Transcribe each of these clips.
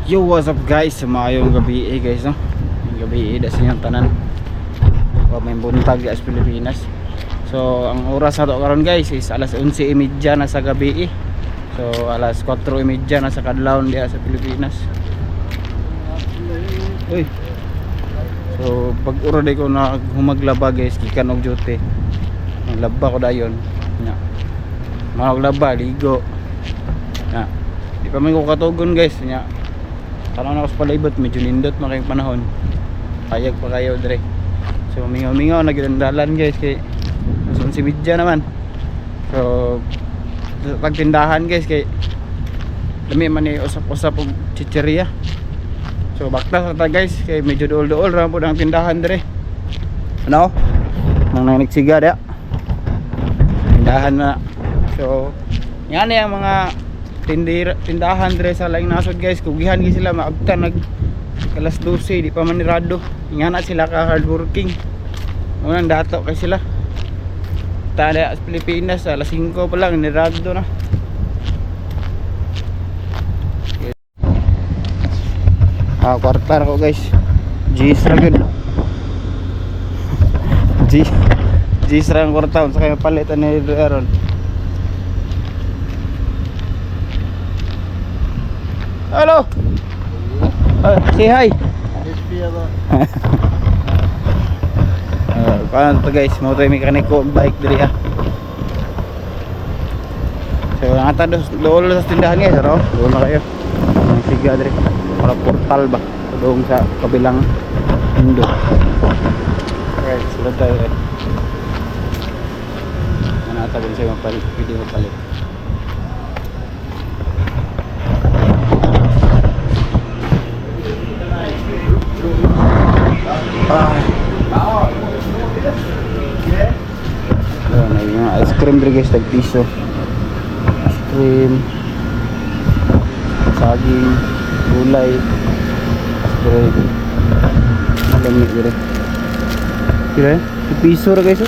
Yo, what's up guys? Maayong gabi guys, no? Gabi da sa inyong tanan. May buntag sa Pilipinas. So, ang oras na to karon guys is alas 11:30 na sa gabi. So, alas 4:30 na sa kadlawon diha sa Pilipinas. Uy. So, pag-uro day ko na humaglaba guys, gikan og duty. Naglaba ko dayon. Nya. Maglaba, ligo. Nya. Di pa man ko katugon guys, nya. Parang na ako sa palibot, medyo nindot makayong panahon. Payag pa kayo dre. So mingaw-mingaw na gilandalan guys kay si Midja naman. So pagtindahan guys kay dami man ni usap-usap og chicheria. So baktas ta guys kay medyo duol-duol ra pud ang tindahan dre. Ano? Nang nagsiga da. Tindahan na. So yan ang mga tindahan dre sa laing nasod guys, kugihan gi sila maabtan nag alas 12 di pa man nirado. Nga na sila ka hardworking. Unang dato kay sila. Tada sa Pilipinas alas 5 pa lang nirado na. Kwarta ko guys. G's ra gud. G's ra ang kwarta sa kay palitan ni Aaron. Hello. Say hi. Paano to guys? Mau tayo mekaniko bike diri ah. So nangata doon sa tindahan guys, aro. Doon na kayo. Ang siga diri. Para portal ba? Doon sa kabilang mundo. Alright, sunod tayo. Nangata din sa mapalit, video mapalit. May mga ice cream dito guys, tag-piso. Ice cream, saging, gulay, bread. Malamig dito. Kira eh? Piso ra guys.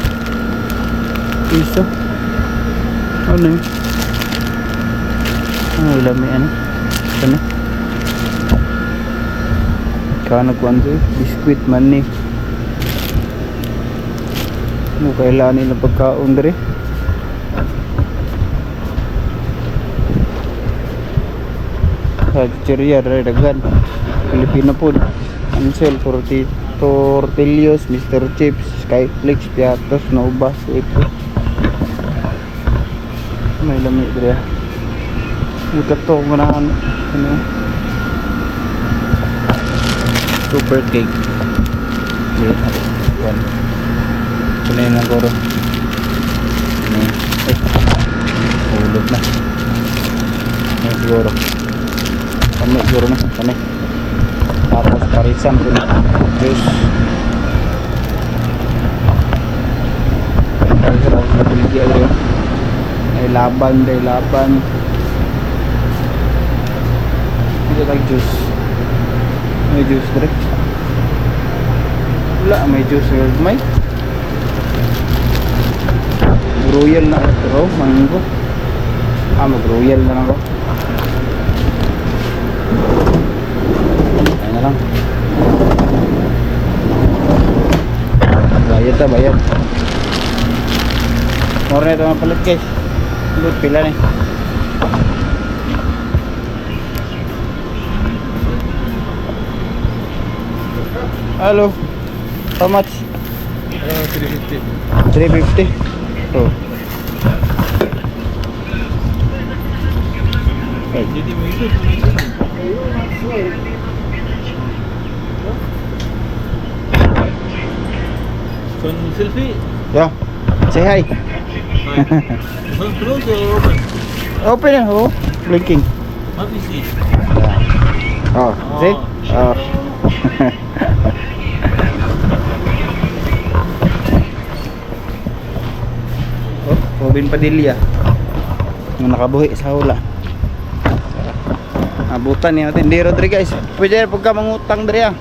Piso. Ano yun? Ano lamig ano? Ano? Kaya nagkuhan ito eh. Biskuit man eh. Ano kailangan nila pagkaon dere? Chicheria dere dagan. Pilipino food. Ansel, Tortillos, Mr. Chips, Skyflix, Piatos, Nova, Sepo. May lamig dere. Ito manahan ano? Super cake. Yan. Kunin lang goro. Ulog na. Yan siguro. Kami siguro na. Kami. Tapos parisan ko na. Juice. Parisan ako na piligya rin. Ay laban. Ito tag juice. May juice rin. Wala, may juice. May royal na ito, mango. Mag-royal na lang ako. Ayan na lang. Bayad. More na ito mapalit guys. Good pila na eh. Hello. How much? 350. 350? Oh. Hey. Con selfie? Yeah. Say hi. Close or open? Open na, oh. Blinking. What is it? Yeah. Oh, see? Oh. Robin Padilla yung nakabuhi sa hula. Abutan niya tindero dre guys. Pwede pagka mangutang dre ah.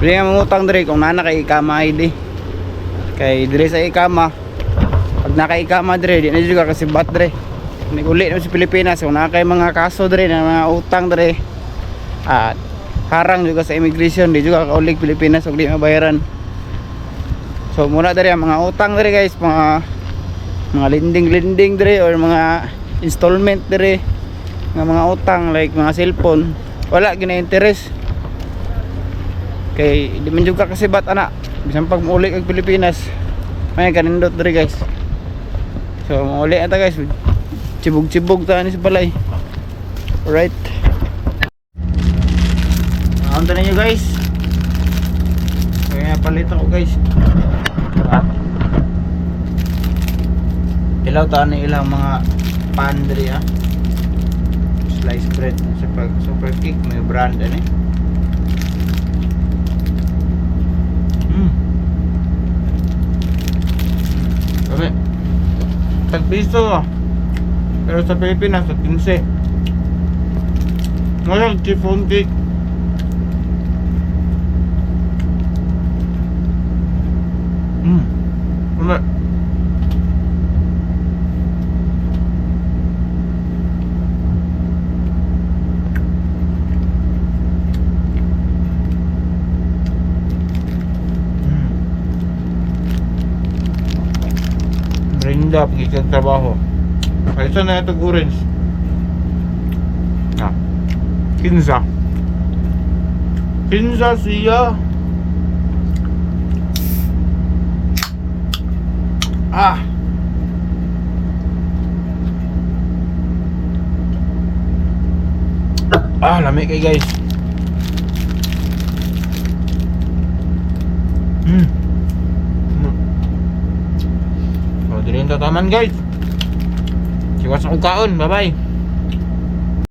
Pwede mangutang dre kung nana kay ikama ID. Kay dre sa ikama. Pag naka ikama dre, di na juga kasi bat dre. niguli naman sa Pilipinas kung na kay mga kaso dre na mga utang dre at harang juga sa immigration di juga kaulig Pilipinas ug di mabayaran. So muna dre ang mga utang dre guys, mga lending dre or mga installment dre nga mga utang like mga cellphone wala gina interest kay di man juga kasi bat ana bisan pag muuli kag Pilipinas may kanindot dre guys. So muuli ata guys, chibog ta ni sa balay. Alright, naunta ninyo guys, kaya palit ako guys. Ilaw ta ni ilang mga pan dre ha, slice bread super kick may brand ani. Sabi tag-piso pero sa Pilipinas sa 15 ngayon chiffon cake. Sabi Brenda pagkikag trabaho ay isa na itong orange ah, kinsa siya lami kay guys. Dili na taman guys. Siwas akong kaon. Bye bye.